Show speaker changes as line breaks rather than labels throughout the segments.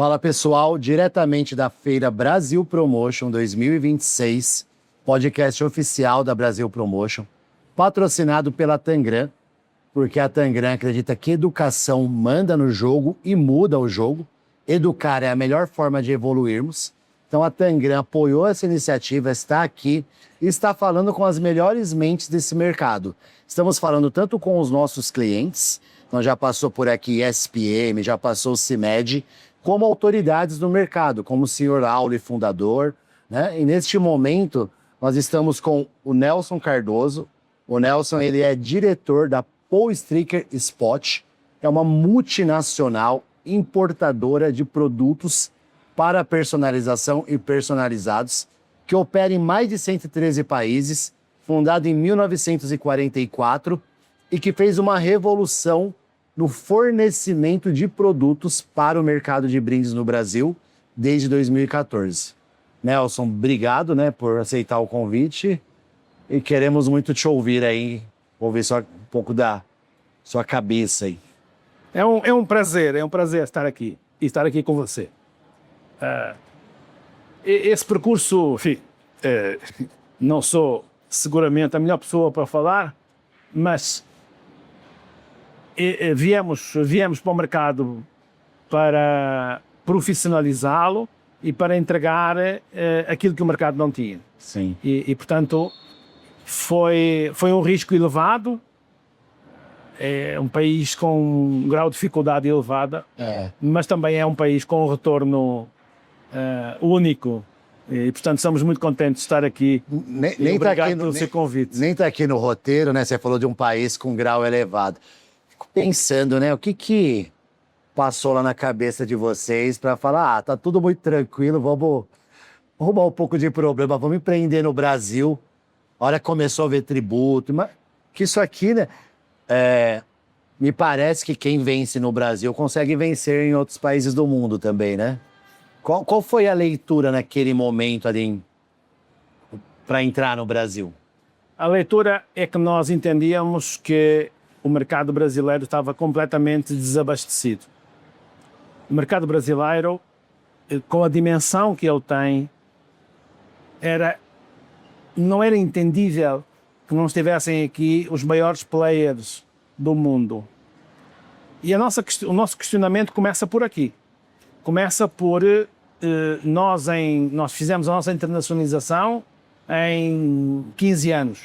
Fala pessoal, diretamente da Feira Brasil Promotion 2026, podcast oficial da Brasil Promotion, patrocinado pela Tangram, porque a Tangram acredita que educação manda no jogo e muda o jogo. Educar é a melhor forma de evoluirmos. Então a Tangram apoiou essa iniciativa, está aqui e está falando com as melhores mentes desse mercado. Estamos falando tanto com os nossos clientes, então já passou por aqui SPM, já passou o CIMED, como autoridades do mercado, como o senhor Auli, fundador, né? E neste momento nós estamos com o Nelson Cardoso. O Nelson, ele é diretor da Pollstreaker Spot, é uma multinacional importadora de produtos para personalização e personalizados, que opera em mais de 113 países, fundado em 1944 e que fez uma revolução no fornecimento de produtos para o mercado de brindes no Brasil desde 2014. Nelson, obrigado, né, por aceitar o convite e queremos muito te ouvir aí, ouvir só um pouco da sua cabeça aí.
É um prazer estar aqui e estar aqui com você. Esse percurso, enfim, não sou seguramente a melhor pessoa para falar, mas viemos para o mercado para profissionalizá-lo e para entregar aquilo que o mercado não tinha.
Sim.
E portanto, foi um risco elevado. É um país com um grau de dificuldade elevada, mas também é um país com um retorno único. E, portanto, estamos muito contentes de estar aqui.
Nem
obrigado
tá aqui
pelo seu convite.
Nem está aqui no roteiro, né? Você falou de um país com grau elevado. Fico pensando, né? O que passou lá na cabeça de vocês para falar, tá tudo muito tranquilo, vamos arrumar um pouco de problema, vamos empreender no Brasil. A hora que começou a ver tributo, mas que isso aqui, né? Me parece que quem vence no Brasil consegue vencer em outros países do mundo também, né? Qual foi a leitura naquele momento ali para entrar no Brasil?
A leitura é que nós entendíamos que o mercado brasileiro estava completamente desabastecido. O mercado brasileiro, com a dimensão que ele tem, não era entendível que não estivessem aqui os maiores players do mundo. E o nosso questionamento começa por aqui. Começa por nós fizemos a nossa internacionalização em 15 anos.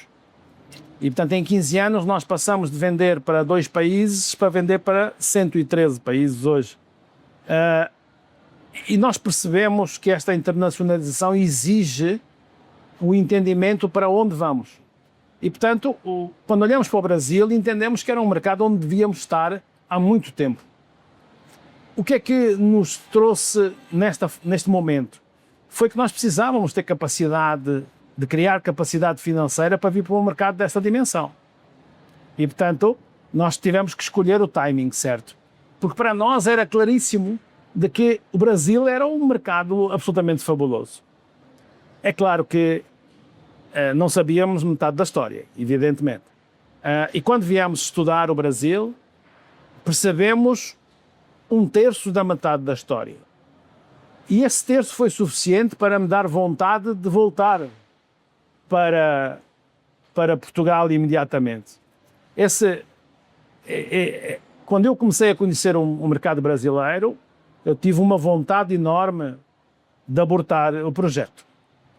E, portanto, em 15 anos nós passamos de vender para 2 países para vender para 113 países hoje. E nós percebemos que esta internacionalização exige o entendimento para onde vamos. E, portanto, quando olhamos para o Brasil, entendemos que era um mercado onde devíamos estar há muito tempo. O que é que nos trouxe neste momento? Foi que nós precisávamos ter capacidade de criar capacidade financeira para vir para um mercado desta dimensão. E, portanto, nós tivemos que escolher o timing certo. Porque para nós era claríssimo de que o Brasil era um mercado absolutamente fabuloso. É claro que não sabíamos metade da história, evidentemente. E quando viemos estudar o Brasil, percebemos 1/3 da metade da história. E esse terço foi suficiente para me dar vontade de voltar para Portugal imediatamente. Quando eu comecei a conhecer o mercado brasileiro, eu tive uma vontade enorme de abortar o projeto.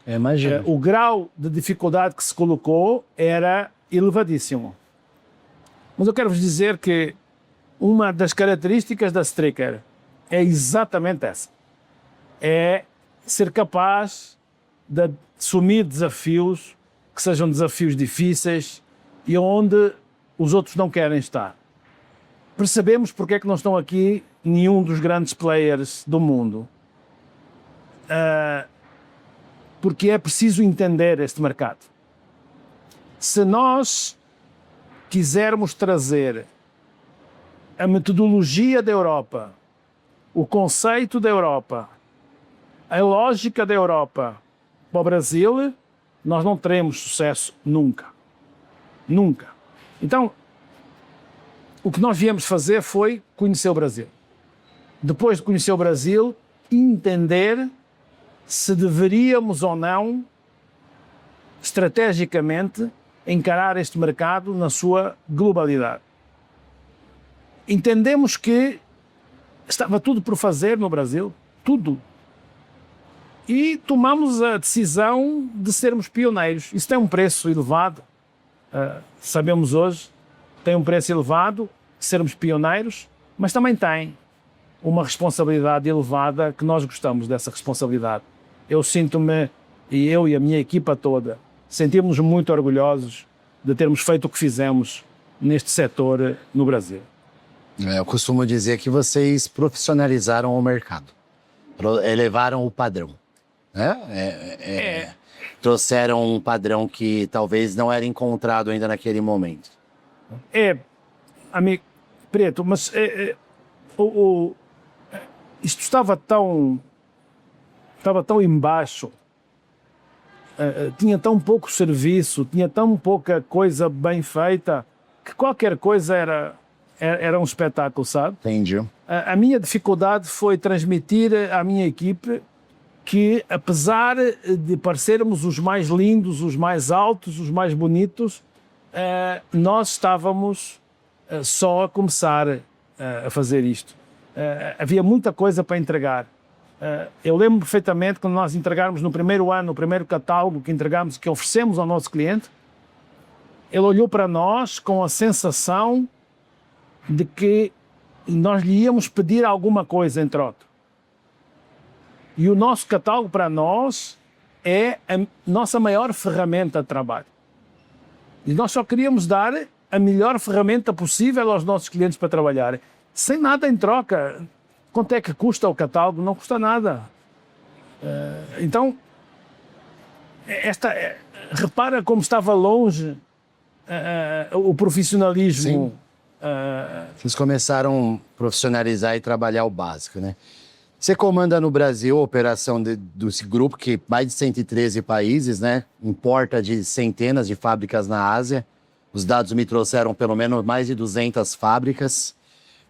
Imagino.
O grau de dificuldade que se colocou era elevadíssimo. Mas eu quero vos dizer que uma das características da Streaker é exatamente essa. É ser capaz de assumir desafios que sejam desafios difíceis e onde os outros não querem estar. Percebemos porque é que não estão aqui nenhum dos grandes players do mundo. Porque é preciso entender este mercado. Se nós quisermos trazer a metodologia da Europa, o conceito da Europa, a lógica da Europa para o Brasil, nós não teremos sucesso nunca. Nunca. Então, o que nós viemos fazer foi conhecer o Brasil. Depois de conhecer o Brasil, entender se deveríamos ou não, estrategicamente, encarar este mercado na sua globalidade. Entendemos que estava tudo por fazer no Brasil, tudo. E tomamos a decisão de sermos pioneiros. Isso tem um preço elevado, sabemos hoje, tem um preço elevado sermos pioneiros, mas também tem uma responsabilidade elevada que nós gostamos dessa responsabilidade. Eu sinto-me, e eu e a minha equipa toda, sentimos-nos muito orgulhosos de termos feito o que fizemos neste setor no Brasil.
Eu costumo dizer que vocês profissionalizaram o mercado, elevaram o padrão, né? Trouxeram um padrão que talvez não era encontrado ainda naquele momento.
Amigo Preto, mas isto estava tão embaixo, tinha tão pouco serviço, tinha tão pouca coisa bem feita, que qualquer coisa era um espetáculo, sabe?
Entendi.
A minha dificuldade foi transmitir à minha equipe que, apesar de parecermos os mais lindos, os mais altos, os mais bonitos, nós estávamos só a começar a fazer isto. Havia muita coisa para entregar. Eu lembro perfeitamente quando nós entregarmos no primeiro ano, o primeiro catálogo que entregamos, que oferecemos ao nosso cliente, ele olhou para nós com a sensação de que nós lhe íamos pedir alguma coisa em troca. E o nosso catálogo para nós é a nossa maior ferramenta de trabalho. E nós só queríamos dar a melhor ferramenta possível aos nossos clientes para trabalhar, sem nada em troca. Quanto é que custa o catálogo? Não custa nada. Então, repara como estava longe o profissionalismo.
Vocês começaram a profissionalizar e trabalhar o básico, né? Você comanda no Brasil a operação desse grupo, que mais de 113 países, né? Importa de centenas de fábricas na Ásia. Os dados me trouxeram pelo menos mais de 200 fábricas,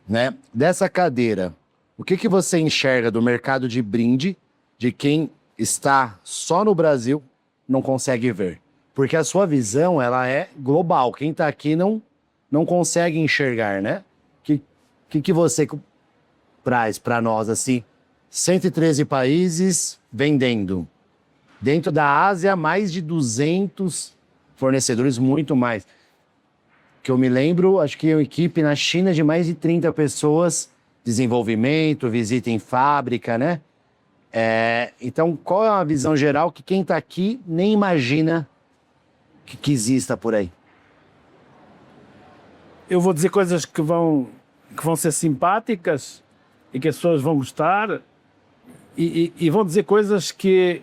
né? Dessa cadeira, o que você enxerga do mercado de brinde de quem está só no Brasil não consegue ver? Porque a sua visão, ela é global. Quem está aqui não consegue enxergar, né? Que você traz para nós, assim, 113 países vendendo. Dentro da Ásia, mais de 200 fornecedores, muito mais. Que eu me lembro, acho que uma equipe na China de mais de 30 pessoas, desenvolvimento, visita em fábrica, né? Então, qual é a visão geral que quem está aqui nem imagina que exista por aí?
Eu vou dizer coisas que vão ser simpáticas e que as pessoas vão gostar, e vão dizer coisas que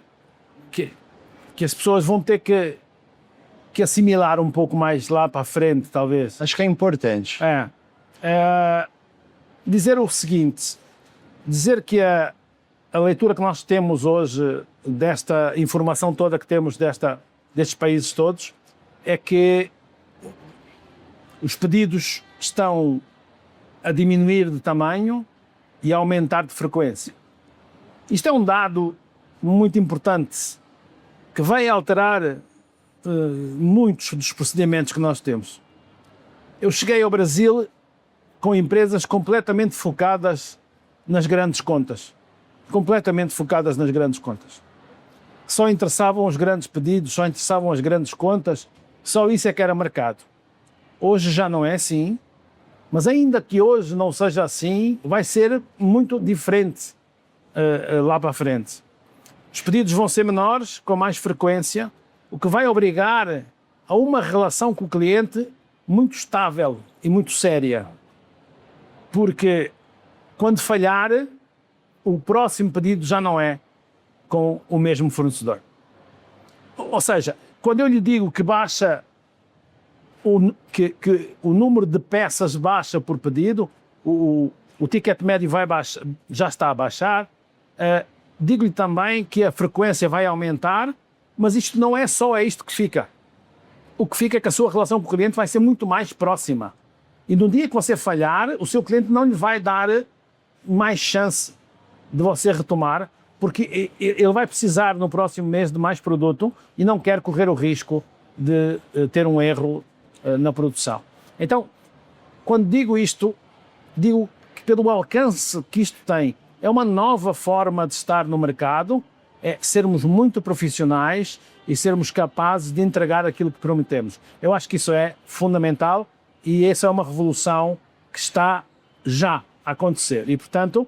as pessoas vão ter que assimilar um pouco mais lá para a frente, talvez.
Acho que é importante.
Dizer o seguinte, dizer que a leitura que nós temos hoje desta informação toda que temos destes países todos é que os pedidos estão a diminuir de tamanho e a aumentar de frequência. Isto é um dado muito importante que vai alterar muitos dos procedimentos que nós temos. Eu cheguei ao Brasil com empresas completamente focadas nas grandes contas. Completamente focadas nas grandes contas. Só interessavam os grandes pedidos, só interessavam as grandes contas, só isso é que era mercado. Hoje já não é assim, mas ainda que hoje não seja assim, vai ser muito diferente lá para a frente. Os pedidos vão ser menores, com mais frequência, o que vai obrigar a uma relação com o cliente muito estável e muito séria. Porque quando falhar, o próximo pedido já não é com o mesmo fornecedor. Ou seja, quando eu lhe digo que baixa que o número de peças baixa por pedido, o ticket médio já está a baixar, digo-lhe também que a frequência vai aumentar, mas isto não é só isto que fica. O que fica é que a sua relação com o cliente vai ser muito mais próxima. E no dia que você falhar, o seu cliente não lhe vai dar mais chance de você retomar, porque ele vai precisar no próximo mês de mais produto e não quer correr o risco de ter um erro na produção. Então, quando digo isto, digo que pelo alcance que isto tem, é uma nova forma de estar no mercado, é sermos muito profissionais e sermos capazes de entregar aquilo que prometemos. Eu acho que isso é fundamental e essa é uma revolução que está já a acontecer. E, portanto,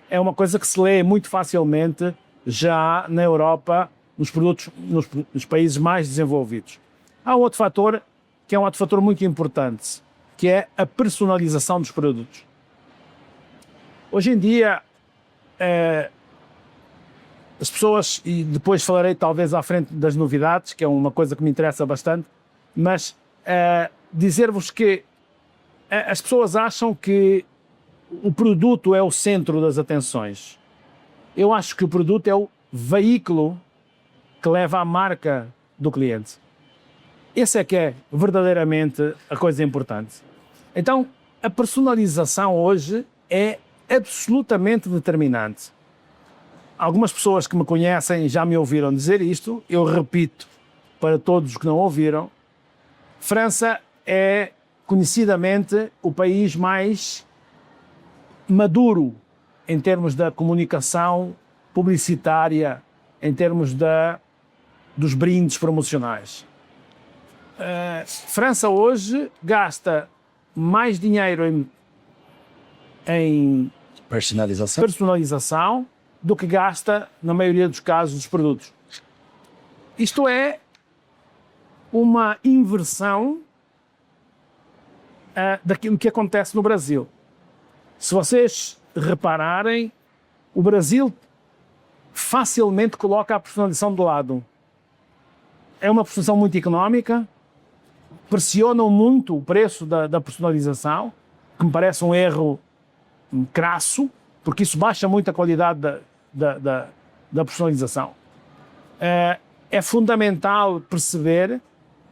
é uma coisa que se lê muito facilmente já na Europa, nos países mais desenvolvidos. Há um outro fator, que é um outro fator muito importante, que é a personalização dos produtos. Hoje em dia, as pessoas, e depois falarei talvez à frente das novidades, que é uma coisa que me interessa bastante, mas dizer-vos que as pessoas acham que o produto é o centro das atenções. Eu acho que o produto é o veículo que leva a marca do cliente. Essa é que é verdadeiramente a coisa importante. Então, a personalização hoje é absolutamente determinante. Algumas pessoas que me conhecem já me ouviram dizer isto, eu repito para todos os que não ouviram. França é conhecidamente o país mais maduro em termos da comunicação publicitária, em termos dos brindes promocionais. França hoje gasta mais dinheiro em personalização do que gasta, na maioria dos casos, dos produtos. Isto é uma inversão daquilo que acontece no Brasil. Se vocês repararem, o Brasil facilmente coloca a personalização de lado. É uma personalização muito económica, pressionam muito o preço da personalização, que me parece um erro crasso, porque isso baixa muito a qualidade da personalização. É fundamental perceber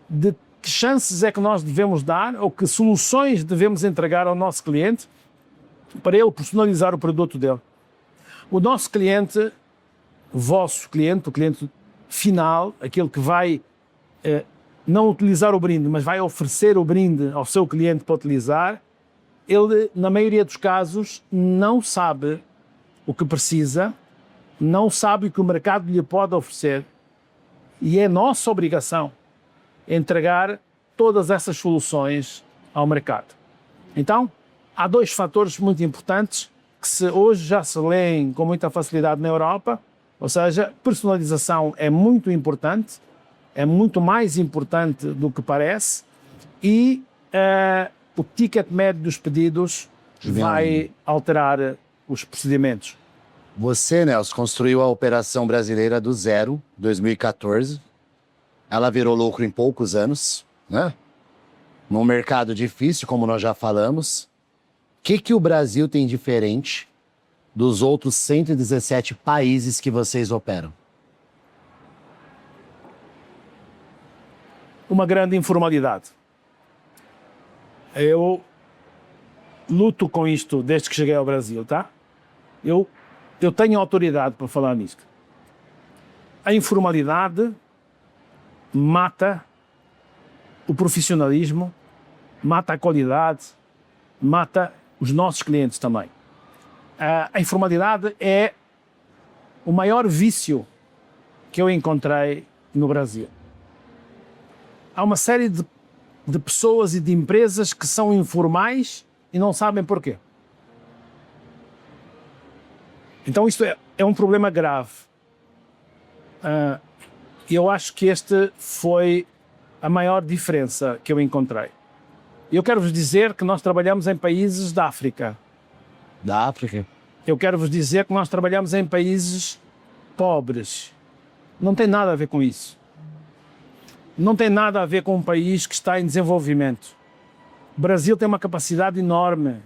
de que chances é que nós devemos dar ou que soluções devemos entregar ao nosso cliente para ele personalizar o produto dele. O nosso cliente, o vosso cliente, o cliente final, aquele que vai não utilizar o brinde, mas vai oferecer o brinde ao seu cliente para utilizar, ele, na maioria dos casos, não sabe o que precisa, não sabe o que o mercado lhe pode oferecer e é nossa obrigação entregar todas essas soluções ao mercado. Então, há dois fatores muito importantes que hoje já se leem com muita facilidade na Europa, ou seja, personalização é muito importante, é muito mais importante do que parece e o ticket médio dos pedidos vai alterar os procedimentos.
Você, Nelson, construiu a operação brasileira do zero, 2014. Ela virou lucro em poucos anos, né? Num mercado difícil, como nós já falamos. O que o Brasil tem diferente dos outros 117 países que vocês operam?
Uma grande informalidade. Eu luto com isto desde que cheguei ao Brasil, tá? Eu tenho autoridade para falar nisto. A informalidade mata o profissionalismo, mata a qualidade, mata os nossos clientes também. A informalidade é o maior vício que eu encontrei no Brasil. Há uma série de pessoas e de empresas que são informais e não sabem porquê. Então isto é um problema grave. Eu acho que este foi a maior diferença que eu encontrei. Eu quero vos dizer que nós trabalhamos em países da África.
Da África?
Eu quero vos dizer que nós trabalhamos em países pobres. Não tem nada a ver com isso. Não tem nada a ver com um país que está em desenvolvimento. O Brasil tem uma capacidade enorme.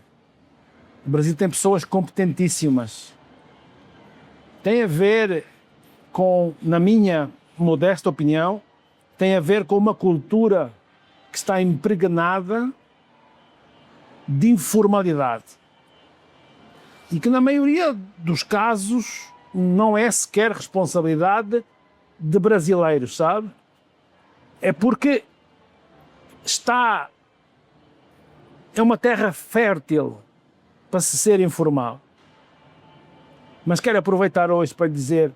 O Brasil tem pessoas competentíssimas. Tem a ver com, na minha modesta opinião, tem a ver com uma cultura que está impregnada de informalidade. e que na maioria dos casos não é sequer responsabilidade de brasileiros, sabe? É porque é uma terra fértil para se ser informal. Mas quero aproveitar hoje para dizer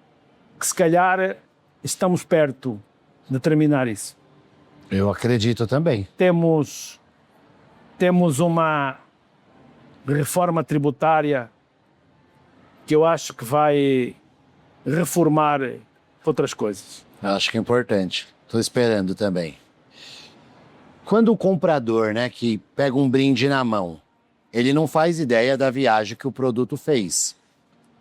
que se calhar estamos perto de terminar isso.
Eu acredito também.
Temos uma reforma tributária que eu acho que vai reformar outras coisas.
Eu acho que é importante. Estou esperando também. Quando o comprador, né, que pega um brinde na mão, ele não faz ideia da viagem que o produto fez.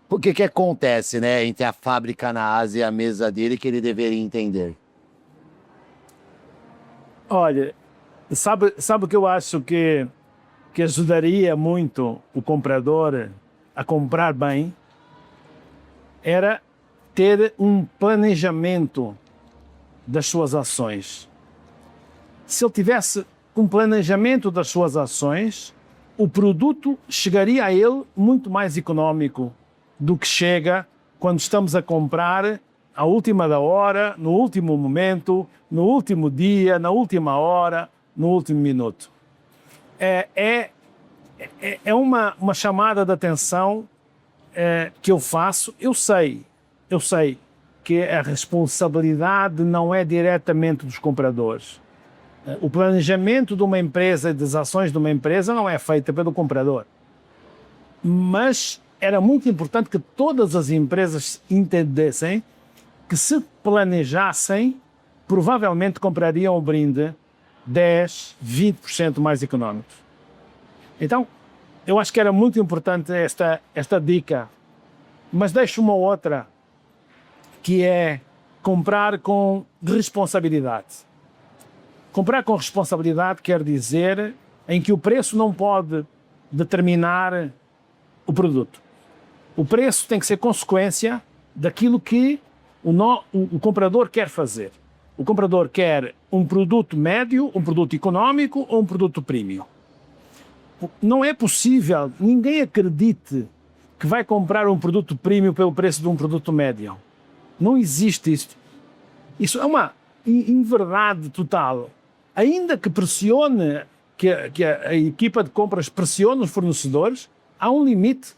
O que acontece, né, entre a fábrica na Ásia e a mesa dele que ele deveria entender?
Olha, sabe o que eu acho que ajudaria muito o comprador a comprar bem? Era ter um planejamento das suas ações. Se ele tivesse um planejamento das suas ações, o produto chegaria a ele muito mais econômico do que chega quando estamos a comprar à última da hora, no último momento, no último dia, na última hora, no último minuto. É uma chamada de atenção que eu faço. Eu sei que a responsabilidade não é diretamente dos compradores. O planejamento de uma empresa, das ações de uma empresa, não é feita pelo comprador. Mas era muito importante que todas as empresas entendessem que, se planejassem, provavelmente comprariam o brinde 10, 20% mais económicos. Então, eu acho que era muito importante esta dica. Mas deixo uma outra, que é comprar com responsabilidade. Comprar com responsabilidade quer dizer em que o preço não pode determinar o produto. O preço tem que ser consequência daquilo que o comprador quer fazer. O comprador quer um produto médio, um produto económico ou um produto premium. Não é possível, ninguém acredite que vai comprar um produto premium pelo preço de um produto médio. Não existe isto. Isso é uma inverdade total. Ainda que pressione, que a equipa de compras pressione os fornecedores, há um limite.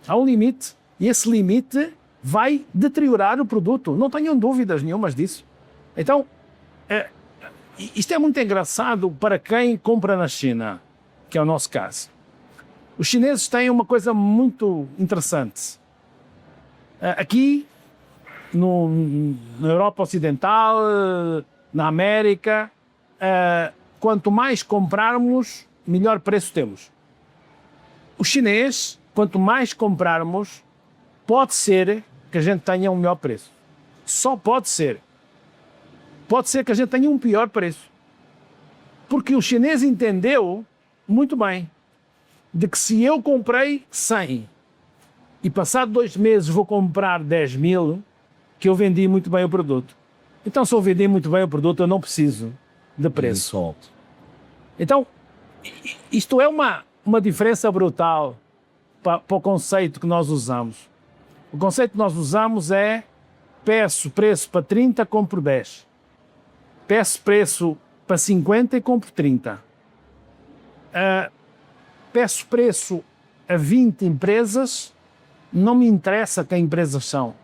Há um limite. E esse limite vai deteriorar o produto. Não tenham dúvidas nenhumas disso. Então, isto é muito engraçado para quem compra na China, que é o nosso caso. Os chineses têm uma coisa muito interessante. Aqui, na Europa Ocidental, na América, quanto mais comprarmos, melhor preço temos. O chinês, quanto mais comprarmos, pode ser que a gente tenha um melhor preço. Só pode ser. Pode ser que a gente tenha um pior preço. Porque o chinês entendeu muito bem de que se eu comprei 100 e passado 2 meses vou comprar 10.000, que eu vendi muito bem o produto. Então, se eu vendi muito bem o produto, eu não preciso de preço. Então, isto é uma diferença brutal para o conceito que nós usamos. O conceito que nós usamos é: peço preço para 30, compro 10. Peço preço para 50 e compro 30. Peço preço a 20 empresas, não me interessa que empresas são.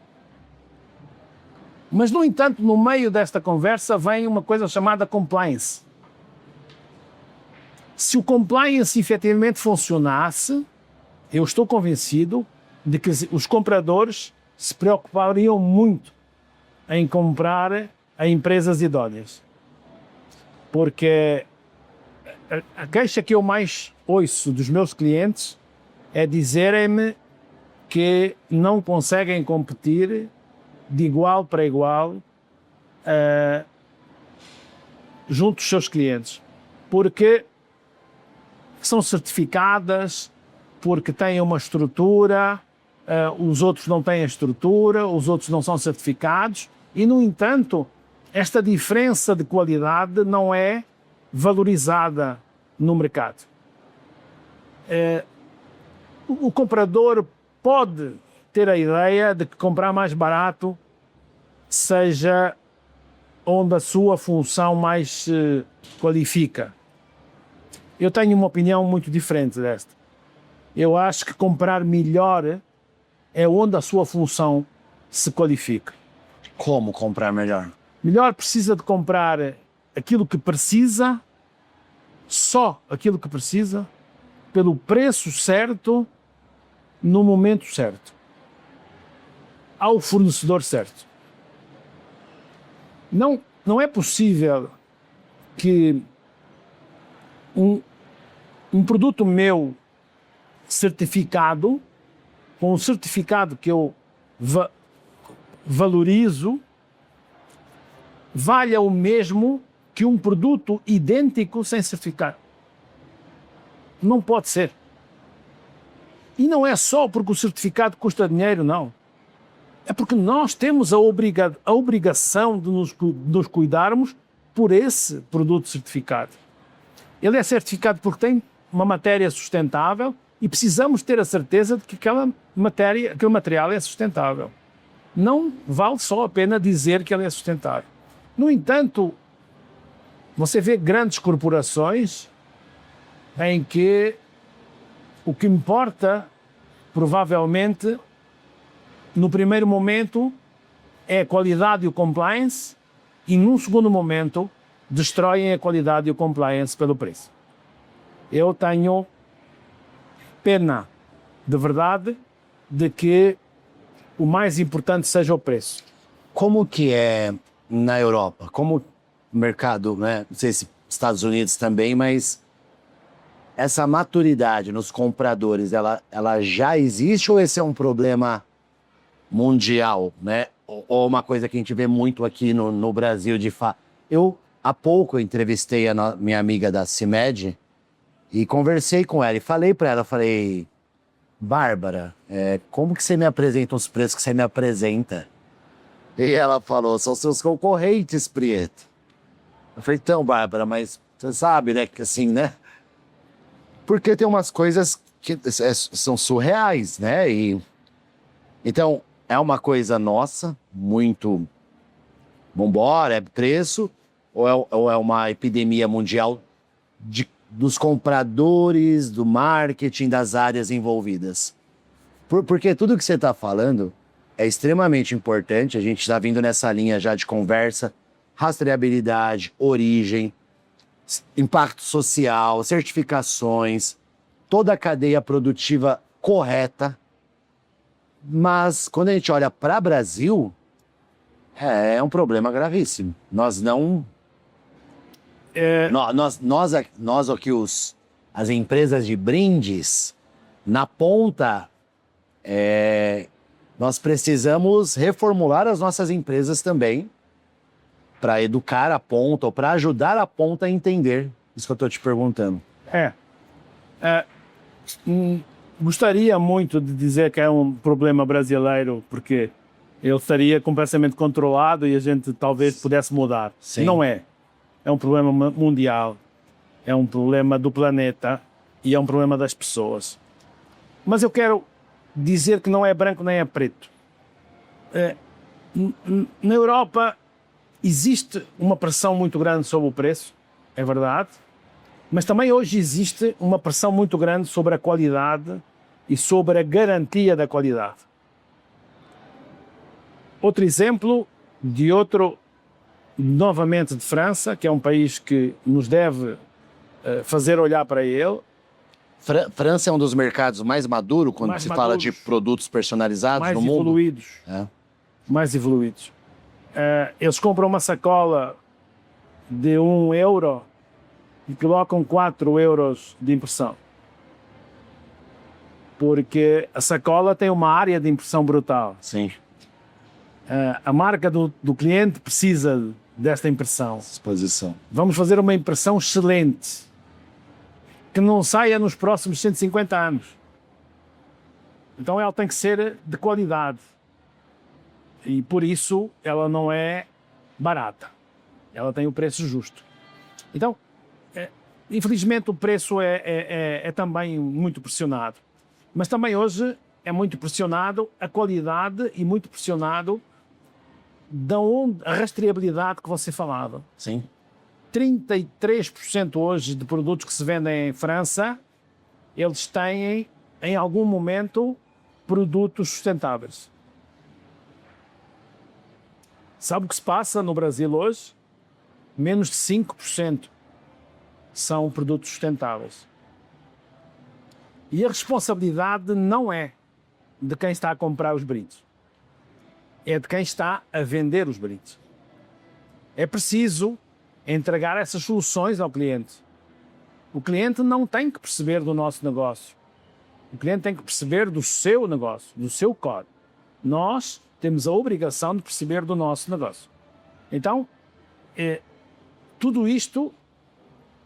Mas, no entanto, no meio desta conversa vem uma coisa chamada compliance. Se o compliance efetivamente funcionasse, eu estou convencido de que os compradores se preocupariam muito em comprar a empresas idóneas. Porque a queixa que eu mais ouço dos meus clientes é dizerem-me que não conseguem competir de igual para igual junto dos seus clientes, porque são certificadas, porque têm uma estrutura, os outros não têm a estrutura, os outros não são certificados, e, no entanto, esta diferença de qualidade não é valorizada no mercado. o comprador pode ter a ideia de que comprar mais barato seja onde a sua função mais se qualifica. Eu tenho uma opinião muito diferente desta. Eu acho que comprar melhor é onde a sua função se qualifica.
Como comprar melhor?
Melhor precisa de comprar aquilo que precisa, só aquilo que precisa, pelo preço certo, no momento certo, ao fornecedor certo. Não é possível que um produto meu certificado, com um certificado que eu valorizo, valha o mesmo que um produto idêntico sem certificado. Não pode ser. E não é só porque o certificado custa dinheiro, não. É porque nós temos a obrigação de nos cuidarmos por esse produto certificado. Ele é certificado porque tem uma matéria sustentável e precisamos ter a certeza de que aquele material é sustentável. Não vale só a pena dizer que ele é sustentável. No entanto, você vê grandes corporações em que o que importa, provavelmente, no primeiro momento, é a qualidade e o compliance, e num segundo momento, destroem a qualidade e o compliance pelo preço. Eu tenho pena, de verdade, de que o mais importante seja o preço.
Como que é na Europa? Como o mercado, né? Não sei se Estados Unidos também, mas essa maturidade nos compradores, ela já existe ou esse é um problema mundial, né? Ou uma coisa que a gente vê muito aqui no Brasil de fato. Há pouco, eu entrevistei a minha amiga da CIMED e conversei com ela e falei para ela, falei, Bárbara, como que você me apresenta os preços que você me apresenta? E ela falou, são seus concorrentes, Prieto. Eu falei, então, Bárbara, mas você sabe, né, que assim, né? Porque tem umas coisas que são surreais, né? Então, é uma coisa nossa, muito vambora, é preço, ou é uma epidemia mundial dos compradores, do marketing, das áreas envolvidas? Porque tudo que você está falando é extremamente importante, a gente está vindo nessa linha já de conversa, rastreabilidade, origem, impacto social, certificações, toda a cadeia produtiva correta. Mas quando a gente olha para o Brasil, é um problema gravíssimo. Nós não... Nós aqui, as empresas de brindes, na ponta, nós precisamos reformular as nossas empresas também para educar a ponta ou para ajudar a ponta a entender isso que eu estou te perguntando.
Gostaria muito de dizer que é um problema brasileiro, porque ele estaria completamente controlado e a gente talvez pudesse mudar.
Sim.
Não é. É um problema mundial, é um problema do planeta e é um problema das pessoas. Mas eu quero dizer que não é branco nem é preto. Na Europa existe uma pressão muito grande sobre o preço, é verdade, mas também hoje existe uma pressão muito grande sobre a qualidade e sobre a garantia da qualidade. Outro exemplo de novamente de França, que é um país que nos deve fazer olhar para ele.
França é um dos mercados mais maduros quando se fala de produtos personalizados no mundo?
Mais evoluídos. Eles compram uma sacola de €1 e colocam 4 euros de impressão. Porque a sacola tem uma área de impressão brutal.
Sim.
A marca do cliente precisa desta impressão.
Exposição.
Vamos fazer uma impressão excelente, que não saia nos próximos 150 anos. Então ela tem que ser de qualidade. E por isso ela não é barata. Ela tem o preço justo. Então, infelizmente o preço é também muito pressionado. Mas também hoje é muito pressionado a qualidade e muito pressionado a rastreabilidade que você falava.
Sim.
33% hoje de produtos que se vendem em França, eles têm, em algum momento, produtos sustentáveis. Sabe o que se passa no Brasil hoje? Menos de 5% são produtos sustentáveis. E a responsabilidade não é de quem está a comprar os brindes. É de quem está a vender os brindes. É preciso entregar essas soluções ao cliente. O cliente não tem que perceber do nosso negócio. O cliente tem que perceber do seu negócio, do seu core. Nós temos a obrigação de perceber do nosso negócio. Então, tudo isto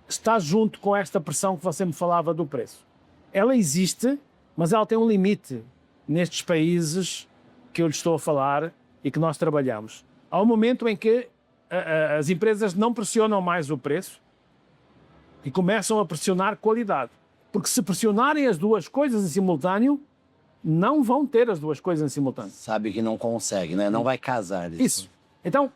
está junto com esta pressão que você me falava do preço. Ela existe, mas ela tem um limite nestes países que eu lhe estou a falar e que nós trabalhamos. Há um momento em que as empresas não pressionam mais o preço e começam a pressionar qualidade. Porque se pressionarem as duas coisas em simultâneo, não vão ter as duas coisas em simultâneo.
Sabe que não consegue, né? Não vai casar isso.
Isso. Então,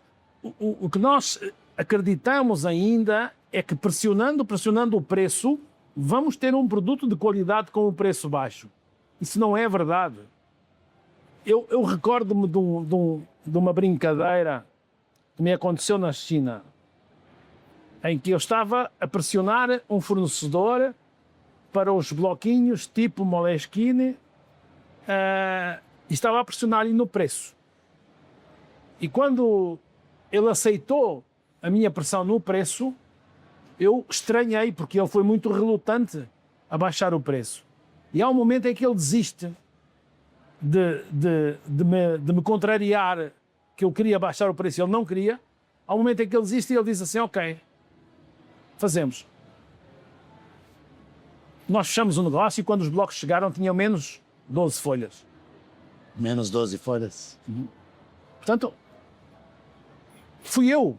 o que nós acreditamos ainda é que pressionando o preço, vamos ter um produto de qualidade com um preço baixo. Isso não é verdade. Eu recordo-me de uma brincadeira que me aconteceu na China, em que eu estava a pressionar um fornecedor para os bloquinhos tipo Moleskine e estava a pressionar-lhe no preço. E quando ele aceitou a minha pressão no preço, eu estranhei, porque ele foi muito relutante a baixar o preço. E há um momento em que ele desiste de me contrariar, que eu queria baixar o preço e ele não queria. Há um momento em que ele desiste e ele diz assim, ok, fazemos. Nós fechamos o negócio e quando os blocos chegaram tinham menos 12 folhas.
Menos 12 folhas?
Portanto, fui eu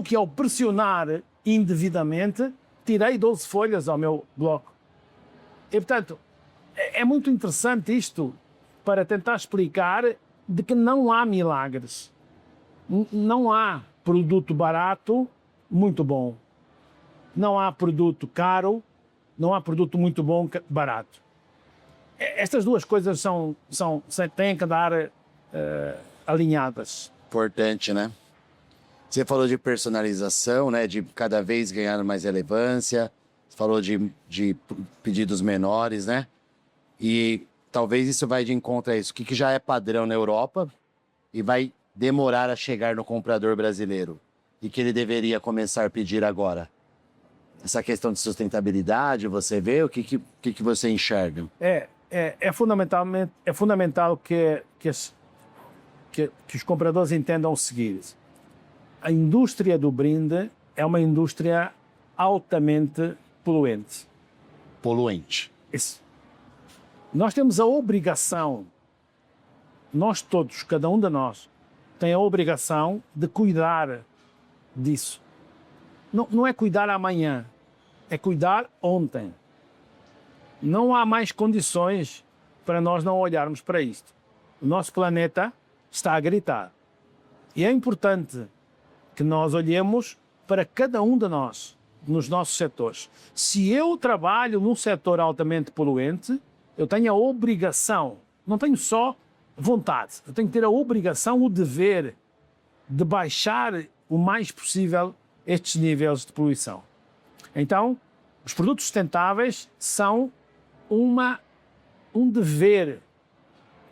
que ao pressionar indevidamente tirei 12 folhas ao meu bloco. E portanto, é muito interessante isto para tentar explicar de que não há milagres. Não há produto barato muito bom. Não há produto caro, não há produto muito bom barato. Estas duas coisas têm que andar alinhadas.
Importante, né? Você falou de personalização, né? De cada vez ganhar mais relevância. Você falou de pedidos menores, né? E talvez isso vai de encontro a isso. O que já é padrão na Europa e vai demorar a chegar no comprador brasileiro e que ele deveria começar a pedir agora? Essa questão de sustentabilidade, você vê? O que você enxerga?
É fundamental que os compradores entendam o seguinte. A indústria do brinde é uma indústria altamente poluente.
Poluente.
Isso. Nós temos a obrigação, nós todos, cada um de nós, tem a obrigação de cuidar disso. Não é cuidar amanhã, é cuidar ontem. Não há mais condições para nós não olharmos para isto. O nosso planeta está a gritar. E é importante que nós olhemos para cada um de nós, nos nossos setores. Se eu trabalho num setor altamente poluente, eu tenho a obrigação, não tenho só vontade, eu tenho que ter a obrigação, o dever de baixar o mais possível estes níveis de poluição. Então, os produtos sustentáveis são um dever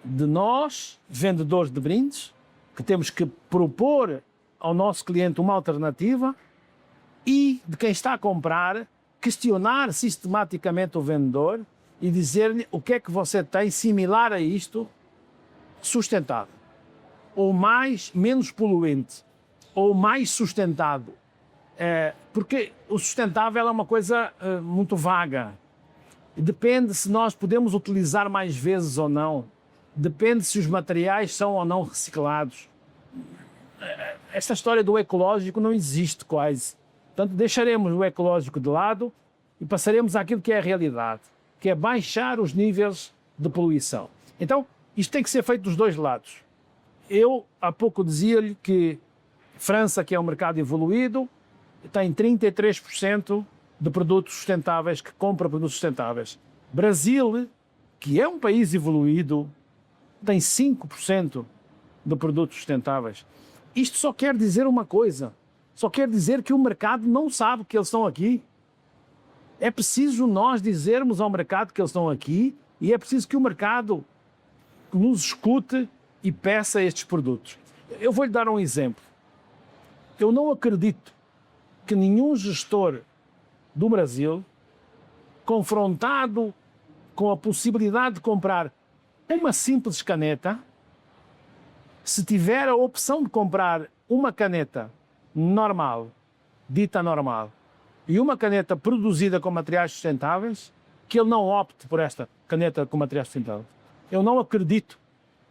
de nós, vendedores de brindes, que temos que propor ao nosso cliente uma alternativa e de quem está a comprar, questionar sistematicamente o vendedor e dizer-lhe o que é que você tem similar a isto, sustentável, ou menos poluente, ou mais sustentado. Porque o sustentável é uma coisa muito vaga. Depende se nós podemos utilizar mais vezes ou não. Depende se os materiais são ou não reciclados. Esta história do ecológico não existe quase. Portanto, deixaremos o ecológico de lado e passaremos àquilo que é a realidade. que é baixar os níveis de poluição. Então, isto tem que ser feito dos dois lados. Eu, há pouco, dizia-lhe que França, que é um mercado evoluído, tem 33% de produtos sustentáveis, que compra produtos sustentáveis. Brasil, que é um país evoluído, tem 5% de produtos sustentáveis. Isto só quer dizer uma coisa, só quer dizer que o mercado não sabe que eles estão aqui. É preciso nós dizermos ao mercado que eles estão aqui e é preciso que o mercado nos escute e peça estes produtos. Eu vou-lhe dar um exemplo. Eu não acredito que nenhum gestor do Brasil, confrontado com a possibilidade de comprar uma simples caneta, se tiver a opção de comprar uma caneta normal, dita normal, e uma caneta produzida com materiais sustentáveis, que ele não opte por esta caneta com materiais sustentáveis. Eu não acredito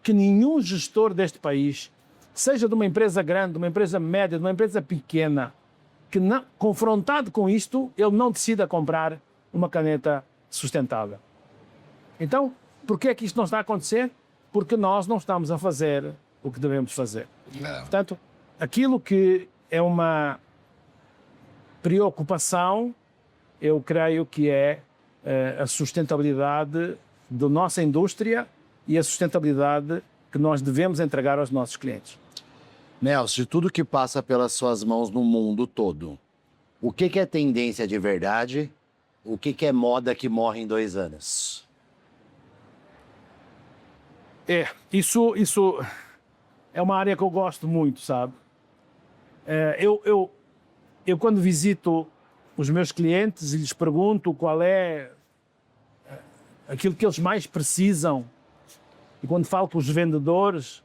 que nenhum gestor deste país, seja de uma empresa grande, de uma empresa média, de uma empresa pequena, que não, confrontado com isto, ele não decida comprar uma caneta sustentável. Então, por que é que isto não está a acontecer? Porque nós não estamos a fazer o que devemos fazer. Portanto, aquilo que é uma preocupação, eu creio que é a sustentabilidade da nossa indústria e a sustentabilidade que nós devemos entregar aos nossos clientes.
Nelson, de tudo que passa pelas suas mãos no mundo todo, o que é tendência de verdade? O que é moda que morre em 2 anos?
Isso é uma área que eu gosto muito, sabe? Eu quando visito os meus clientes e lhes pergunto qual é aquilo que eles mais precisam, e quando falo com os vendedores,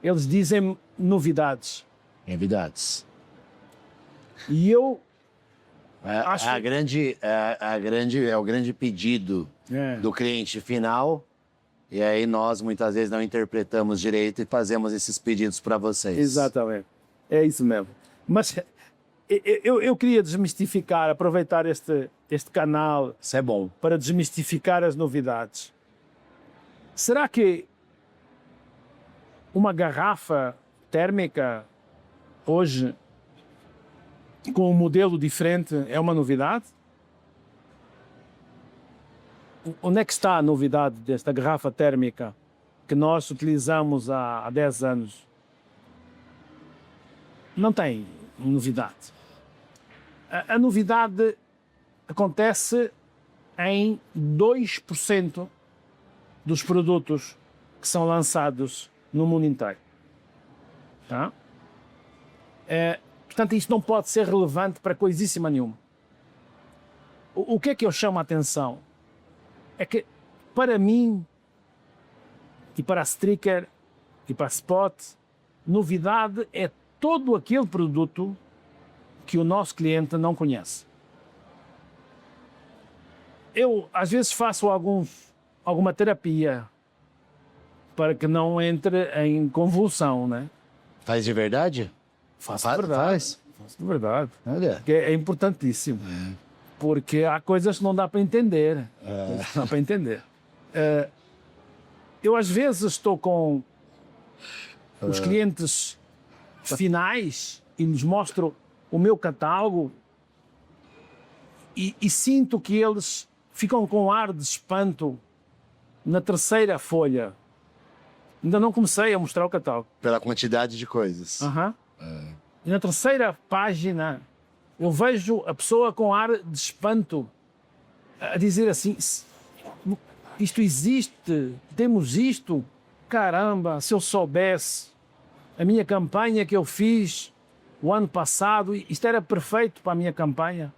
eles dizem novidades.
Novidades.
E eu
acho... É o grande pedido do cliente final. E aí nós muitas vezes não interpretamos direito e fazemos esses pedidos para vocês.
Exatamente. É isso mesmo. Mas eu queria desmistificar, aproveitar este canal.
Isso é bom.
Para desmistificar as novidades. Será que uma garrafa térmica hoje com um modelo diferente é uma novidade? Onde é que está a novidade desta garrafa térmica que nós utilizamos há 10 anos? Não tem novidade. A novidade acontece em 2% dos produtos que são lançados no mundo inteiro. Tá? Portanto, isto não pode ser relevante para coisíssima nenhuma. O que é que eu chamo a atenção? É que, para mim, e para a Striker, e para a Spot, novidade é todo aquele produto que o nosso cliente não conhece. Eu, às vezes, faço alguma terapia para que não entre em convulsão, né?
Faz de verdade?
Faço de verdade. Faço de verdade.
Olha.
Porque é importantíssimo. Porque há coisas que não dá para entender. Não dá para entender. Eu às vezes estou com os clientes finais e lhes mostro o meu catálogo e sinto que eles ficam com um ar de espanto na terceira folha. Ainda não comecei a mostrar o catálogo.
Pela quantidade de coisas.
E na terceira página eu vejo a pessoa com ar de espanto a dizer assim: isto existe, temos isto, caramba, se eu soubesse a minha campanha que eu fiz o ano passado, isto era perfeito para a minha campanha.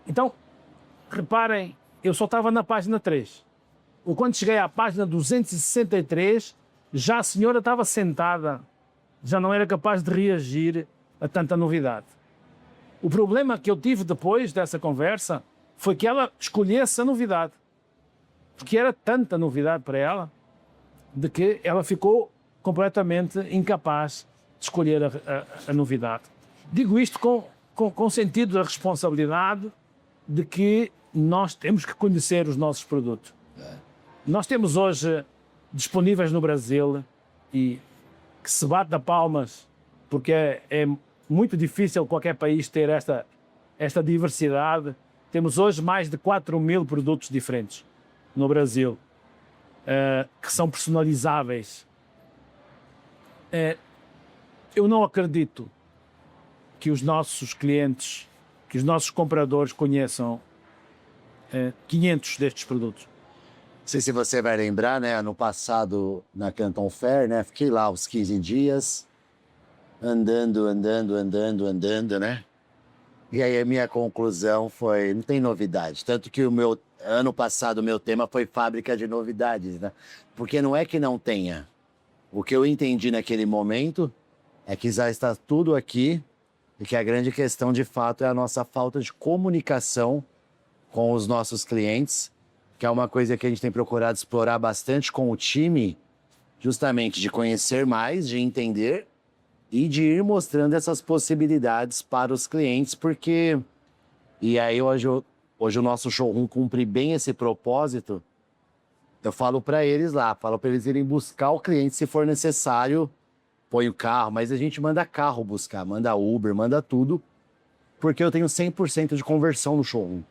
Então, reparem, eu só estava na página 3. Quando cheguei à página 263, já a senhora estava sentada, já não era capaz de reagir a tanta novidade. O problema que eu tive depois dessa conversa foi que ela escolhesse a novidade, porque era tanta novidade para ela, de que ela ficou completamente incapaz de escolher a novidade. Digo isto com sentido da responsabilidade de que nós temos que conhecer os nossos produtos. Nós temos hoje disponíveis no Brasil e que se bate a palmas, porque é muito difícil qualquer país ter esta diversidade. Temos hoje mais de 4.000 produtos diferentes no Brasil, que são personalizáveis. Eu não acredito que os nossos clientes, que os nossos compradores conheçam 500 destes produtos.
Não sei se você vai lembrar, né? Ano passado, na Canton Fair, né? Fiquei lá uns 15 dias, andando, né? E aí a minha conclusão foi, não tem novidade. Tanto que ano passado o meu tema foi fábrica de novidades, né? Porque não é que não tenha. O que eu entendi naquele momento é que já está tudo aqui e que a grande questão, de fato, é a nossa falta de comunicação com os nossos clientes, que é uma coisa que a gente tem procurado explorar bastante com o time, justamente de conhecer mais, de entender e de ir mostrando essas possibilidades para os clientes, porque... E aí hoje o nosso showroom cumpre bem esse propósito. Eu falo para eles lá, falo para eles irem buscar o cliente se for necessário, põe o carro, mas a gente manda carro buscar, manda Uber, manda tudo, porque eu tenho 100% de conversão no showroom.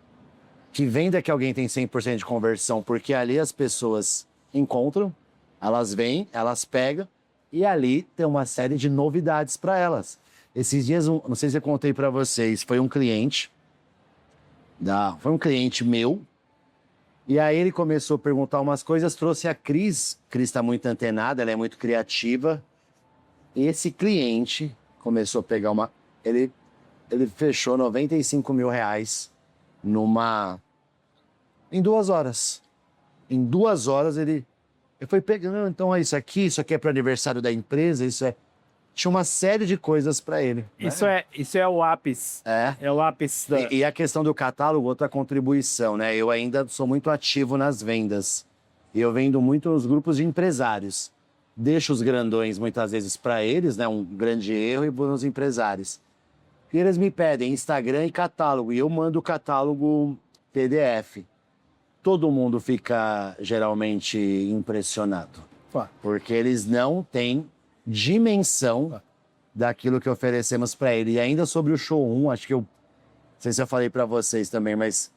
Que venda que alguém tem 100% de conversão, porque ali as pessoas encontram, elas vêm, elas pegam, e ali tem uma série de novidades para elas. Esses dias, não sei se eu contei para vocês, foi um cliente meu, e aí ele começou a perguntar umas coisas, trouxe a Cris está muito antenada, ela é muito criativa, e esse cliente começou a pegar ele fechou R$95 mil em 2 horas. Em 2 horas ele foi pegando, então é isso aqui é para aniversário da empresa, tinha uma série de coisas para ele.
Isso é o ápice. É o ápice da...
E a questão do catálogo, outra contribuição, né? Eu ainda sou muito ativo nas vendas. E eu vendo muito nos grupos de empresários. Deixo os grandões muitas vezes para eles, né? Um grande erro, e vou nos empresários. E eles me pedem Instagram e catálogo, e eu mando o catálogo PDF. Todo mundo fica geralmente impressionado, porque eles não têm dimensão daquilo que oferecemos para ele. E ainda sobre o showroom, acho que não sei se eu falei para vocês também, mas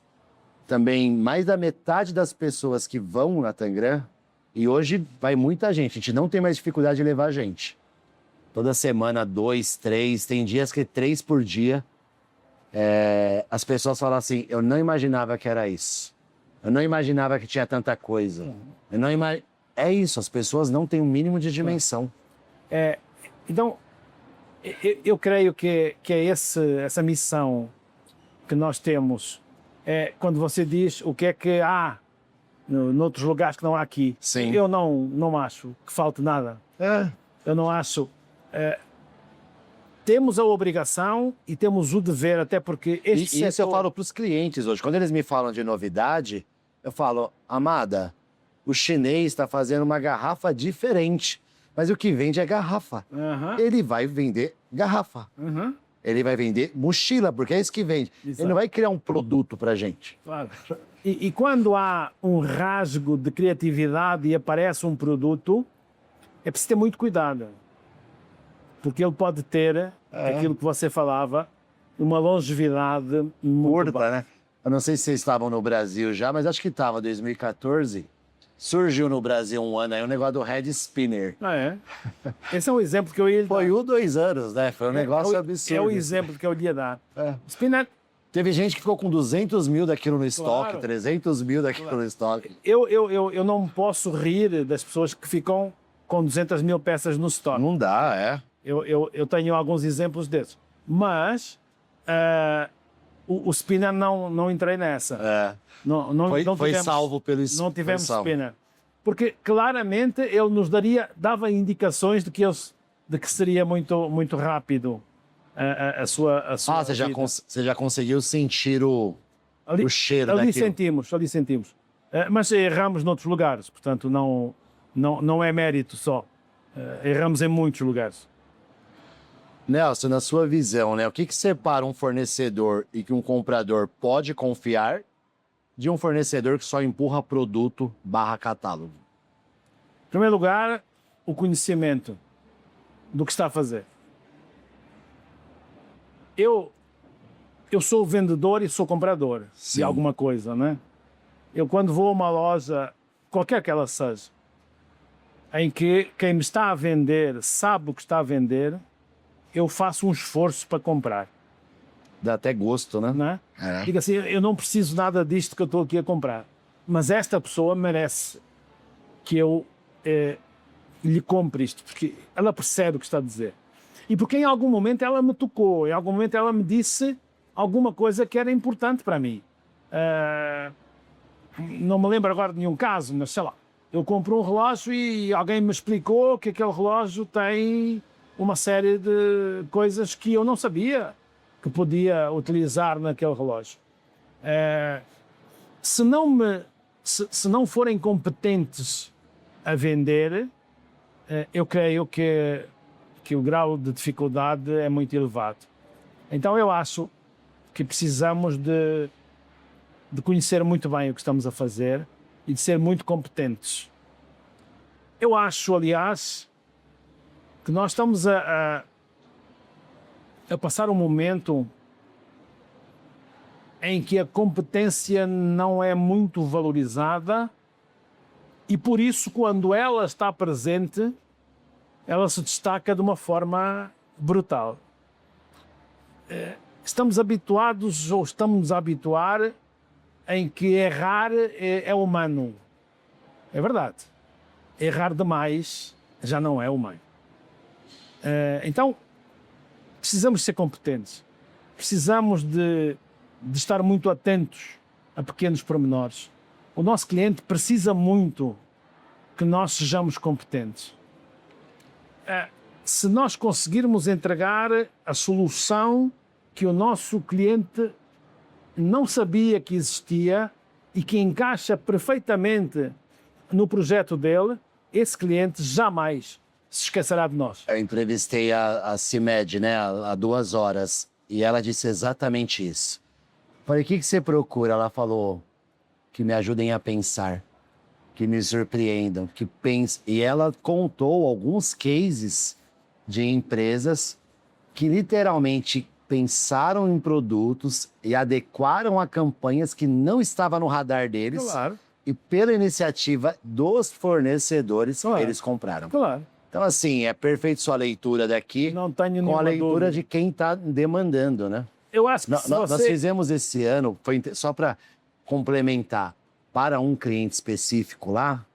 também mais da metade das pessoas que vão na Tangram, e hoje vai muita gente, a gente não tem mais dificuldade de levar gente. Toda semana, 2, 3, tem dias que 3 por dia. As pessoas falam assim, eu não imaginava que era isso. Eu não imaginava que tinha tanta coisa. É isso, as pessoas não têm o mínimo de dimensão.
Então, eu creio que é essa missão que nós temos. Quando você diz o que é que há noutros lugares que não há aqui.
Sim.
Eu não acho que falte nada. Eu não acho... temos a obrigação e temos o dever, até porque este
Isso eu falo para os clientes hoje. Quando eles me falam de novidade, eu falo, amada, o chinês está fazendo uma garrafa diferente, mas o que vende é garrafa. Ele vai vender garrafa. Ele vai vender mochila, porque é isso que vende. Exato. Ele não vai criar um produto para gente.
Claro. E quando há um rasgo de criatividade e aparece um produto, é preciso ter muito cuidado. Porque ele pode ter aquilo que você falava, uma longevidade muito
curta, né? Eu não sei se vocês estavam no Brasil já, mas acho que estava, 2014. Surgiu no Brasil um ano aí um negócio do Head Spinner.
Esse é um exemplo que eu ia dar.
Foi 2 anos, né? Foi um negócio absurdo.
É o exemplo que eu ia dar. Spinner...
Teve gente que ficou com 200 mil daquilo no estoque, 300 mil daquilo no estoque.
Eu não posso rir das pessoas que ficam com 200 mil peças no estoque.
Não dá,
Eu tenho alguns exemplos desses. Mas o Spinner não entrei nessa.
Foi salvo pelo Spinner.
Não tivemos Spinner. Porque claramente ele nos dava indicações de que seria muito rápido a sua
você já conseguiu sentir o cheiro
ali
daquilo?
Ali sentimos. Mas erramos noutros lugares, portanto não é mérito só. Erramos em muitos lugares.
Nelson, na sua visão, né, o que separa um fornecedor e que um comprador pode confiar de um fornecedor que só empurra produto / catálogo?
Em primeiro lugar, o conhecimento do que está a fazer. Eu sou vendedor e sou comprador
Sim.
de alguma coisa, né? Eu quando vou a uma loja, qualquer que ela seja, em que quem me está a vender sabe o que está a vender, eu faço um esforço para comprar,
Dá até gosto, né?
não é?
É.
Digo assim, eu não preciso nada disto que eu estou aqui a comprar, mas esta pessoa merece que eu lhe compre isto, porque ela percebe o que está a dizer. E porque em algum momento ela me tocou, em algum momento ela me disse alguma coisa que era importante para mim. Não me lembro agora de nenhum caso, mas sei lá, eu compro um relógio e alguém me explicou que aquele relógio tem uma série de coisas que eu não sabia que podia utilizar naquele relógio. Se não forem competentes a vender, eu creio que o grau de dificuldade é muito elevado. Então eu acho que precisamos de conhecer muito bem o que estamos a fazer e de ser muito competentes. Eu acho, aliás, que nós estamos a passar um momento em que a competência não é muito valorizada e por isso, quando ela está presente, ela se destaca de uma forma brutal. Estamos habituados ou estamos a habituar em que errar é humano. É verdade. Errar demais já não é humano. Então, precisamos ser competentes. Precisamos de estar muito atentos a pequenos pormenores. O nosso cliente precisa muito que nós sejamos competentes. Se nós conseguirmos entregar a solução que o nosso cliente não sabia que existia e que encaixa perfeitamente no projeto dele, esse cliente jamais se esquecerá de nós.
Eu entrevistei a CIMED, né, há 2 horas, e ela disse exatamente isso. Falei, o que você procura? Ela falou que me ajudem a pensar, que me surpreendam, que pensem. E ela contou alguns cases de empresas que literalmente pensaram em produtos e adequaram a campanhas que não estavam no radar deles.
Claro.
E pela iniciativa dos fornecedores,
Claro.
eles compraram.
Claro.
Então, assim, é perfeito sua leitura daqui
Não tenho
com a
nenhuma
leitura
dúvida.
de quem está demandando, né?
Eu acho que
Nós fizemos esse ano, só para complementar, para um cliente específico lá,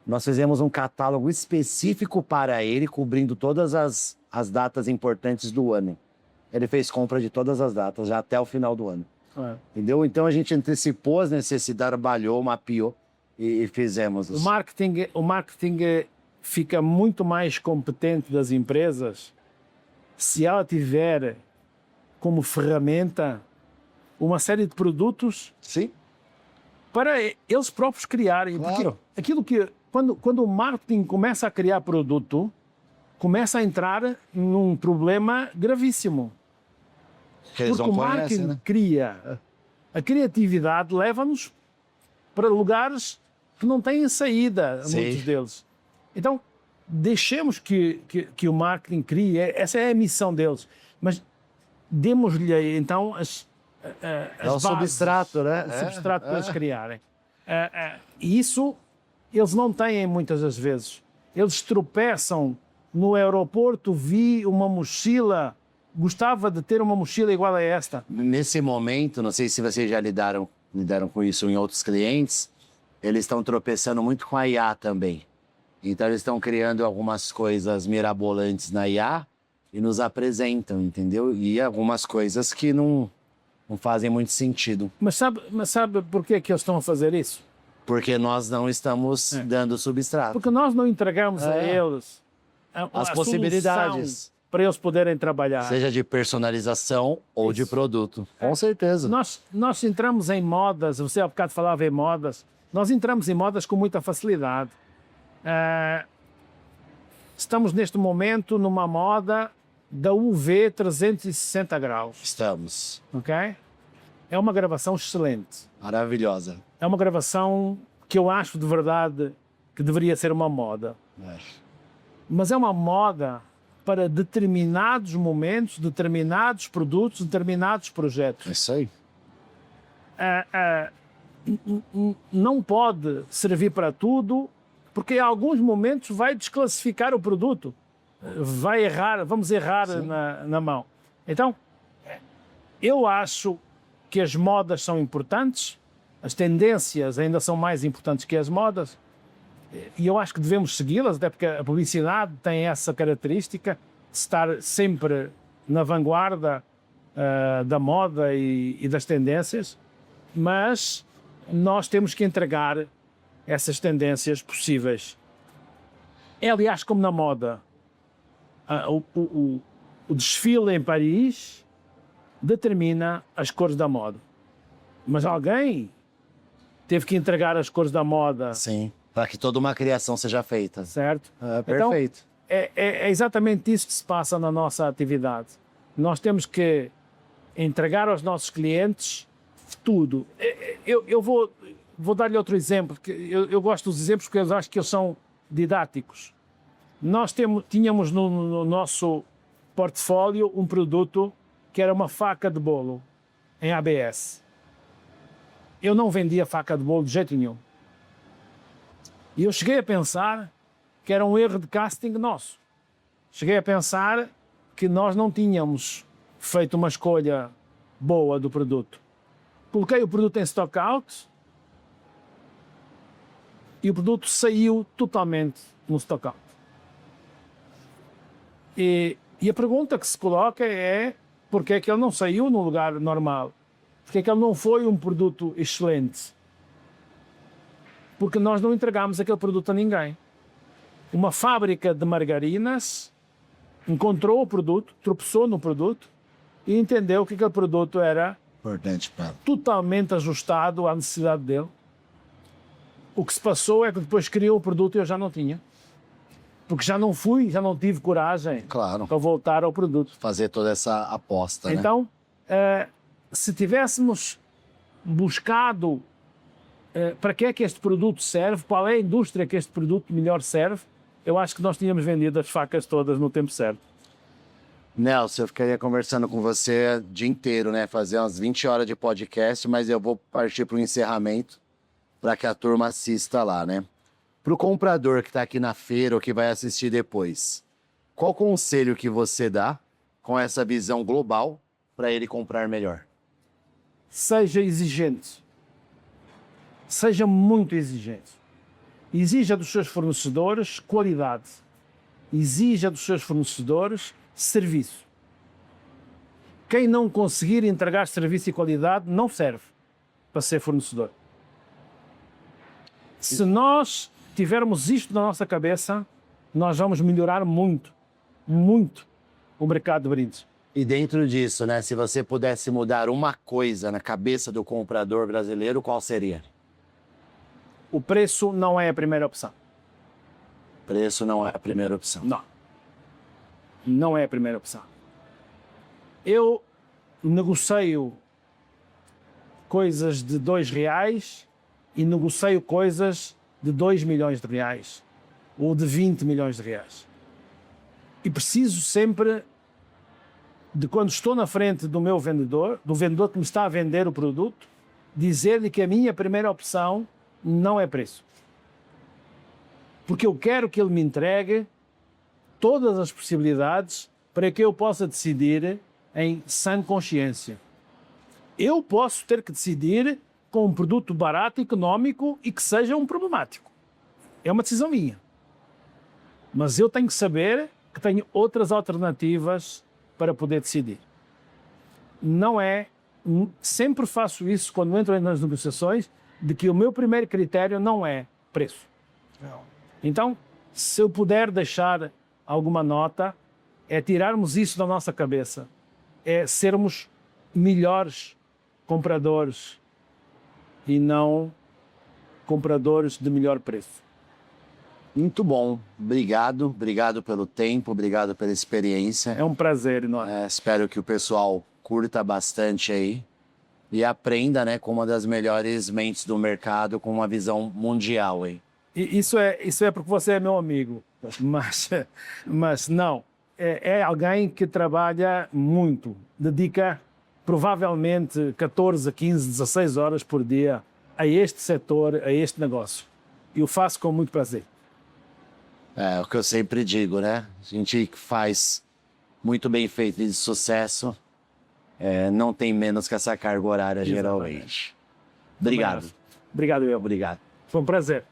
nós fizemos um catálogo específico para ele, cobrindo todas as datas importantes do ano. Ele fez compra de todas as datas, já até o final do ano. Entendeu? Então a gente antecipou as necessidades, trabalhou, mapeou e fizemos.
O marketing fica muito mais competente das empresas se ela tiver como ferramenta uma série de produtos
Sim.
para eles próprios criarem.
Claro.
Porque aquilo que, quando o marketing começa a criar produto, começa a entrar num problema gravíssimo.
Eles
Porque
não
o marketing
conhecem, né?
cria. A criatividade leva-nos para lugares que não têm saída,
Sim.
muitos deles. Então, deixemos que o marketing crie, essa é a missão deles. Mas demos-lhe, então, as
É o
bases,
substrato, né?
o substrato para eles criarem. E isso eles não têm muitas das vezes. Eles tropeçam no aeroporto, vi uma mochila, gostava de ter uma mochila igual a esta.
Nesse momento, não sei se vocês já lidaram com isso em outros clientes, eles estão tropeçando muito com a IA também. Então eles estão criando algumas coisas mirabolantes na IA e nos apresentam, entendeu? E algumas coisas que não fazem muito sentido.
Mas sabe por que eles estão a fazer isso?
Porque nós não estamos dando substrato.
Porque nós não entregamos a eles
As
a
possibilidades.
solução para eles poderem trabalhar.
Seja de personalização ou de produto. Com certeza.
Nós entramos em modas, você há bocado falava em modas, nós entramos em modas com muita facilidade. Estamos neste momento numa moda da UV 360 graus,
Estamos.
ok? é uma gravação excelente.
Maravilhosa.
É uma gravação que eu acho de verdade que deveria ser uma moda.
É.
Mas é uma moda para determinados momentos, determinados produtos, determinados projetos.
É isso aí.
Não pode servir para tudo, porque em alguns momentos vai desclassificar o produto. Vai errar, vamos errar na mão. Então, eu acho que as modas são importantes, as tendências ainda são mais importantes que as modas, e eu acho que devemos segui-las, até porque a publicidade tem essa característica de estar sempre na vanguarda da moda e das tendências, mas nós temos que entregar essas tendências possíveis. É, aliás, como na moda, o desfile em Paris determina as cores da moda. Mas alguém teve que entregar as cores da moda.
Sim, para que toda uma criação seja feita.
Certo?
Perfeito.
Então, é exatamente isso que se passa na nossa atividade. Nós temos que entregar aos nossos clientes tudo. Eu vou dar-lhe outro exemplo, que eu gosto dos exemplos porque eu acho que eles são didáticos. Nós tínhamos no nosso portfólio um produto que era uma faca de bolo em ABS. Eu não vendia faca de bolo de jeito nenhum. E eu cheguei a pensar que era um erro de casting nosso. Cheguei a pensar que nós não tínhamos feito uma escolha boa do produto. Coloquei o produto em stock out e o produto saiu totalmente no stock out. E a pergunta que se coloca é porque é que ele não saiu no lugar normal? Porque é que ele não foi um produto excelente? Porque nós não entregámos aquele produto a ninguém. Uma fábrica de margarinas encontrou o produto, tropeçou no produto e entendeu que aquele produto era
Importante,
totalmente ajustado à necessidade dele. O que se passou é que depois criou o produto e eu já não tinha. Porque já não tive coragem
claro,
para voltar ao produto.
fazer toda essa aposta.
Então, se tivéssemos buscado para que é que este produto serve, qual é a indústria que este produto melhor serve, eu acho que nós tínhamos vendido as facas todas no tempo certo.
Nelson, eu ficaria conversando com você o dia inteiro, né? Fazer umas 20 horas de podcast, mas eu vou partir para o encerramento para que a turma assista lá, né? Para o comprador que está aqui na feira ou que vai assistir depois, qual conselho que você dá com essa visão global para ele comprar melhor?
Seja exigente. Seja muito exigente. Exija dos seus fornecedores qualidade. Exija dos seus fornecedores serviço. Quem não conseguir entregar serviço e qualidade não serve para ser fornecedor. Se nós tivermos isto na nossa cabeça, nós vamos melhorar muito, muito o mercado de brindes.
E dentro disso, né, se você pudesse mudar uma coisa na cabeça do comprador brasileiro, qual seria?
O preço não é a primeira opção.
Preço não é a primeira opção.
Não. Não é a primeira opção. Eu negocio coisas de R$2 e negocio coisas de 2 milhões de reais ou de 20 milhões de reais. E preciso sempre de, quando estou na frente do meu vendedor, do vendedor que me está a vender o produto, dizer-lhe que a minha primeira opção não é preço. Porque eu quero que ele me entregue todas as possibilidades para que eu possa decidir em sã consciência. Eu posso ter que decidir com um produto barato, económico e que seja um problemático. É uma decisão minha. Mas eu tenho que saber que tenho outras alternativas para poder decidir. Não é... Sempre faço isso quando entro nas negociações, de que o meu primeiro critério não é preço. Então, se eu puder deixar alguma nota, é tirarmos isso da nossa cabeça. É sermos melhores compradores e não compradores de melhor preço.
Muito bom. Obrigado. Obrigado pelo tempo, obrigado pela experiência.
É um prazer enorme.
Espero que o pessoal curta bastante aí. e aprenda, né, com uma das melhores mentes do mercado, com uma visão mundial, hein?
E isso é porque você é meu amigo, mas não. É alguém que trabalha muito, dedica provavelmente 14, 15, 16 horas por dia a este setor, a este negócio. E o faço com muito prazer.
É o que eu sempre digo, né? A gente que faz muito bem feito e de sucesso, não tem menos que essa carga horária, geralmente. Obrigado.
Obrigado, eu.
Obrigado.
Foi um prazer.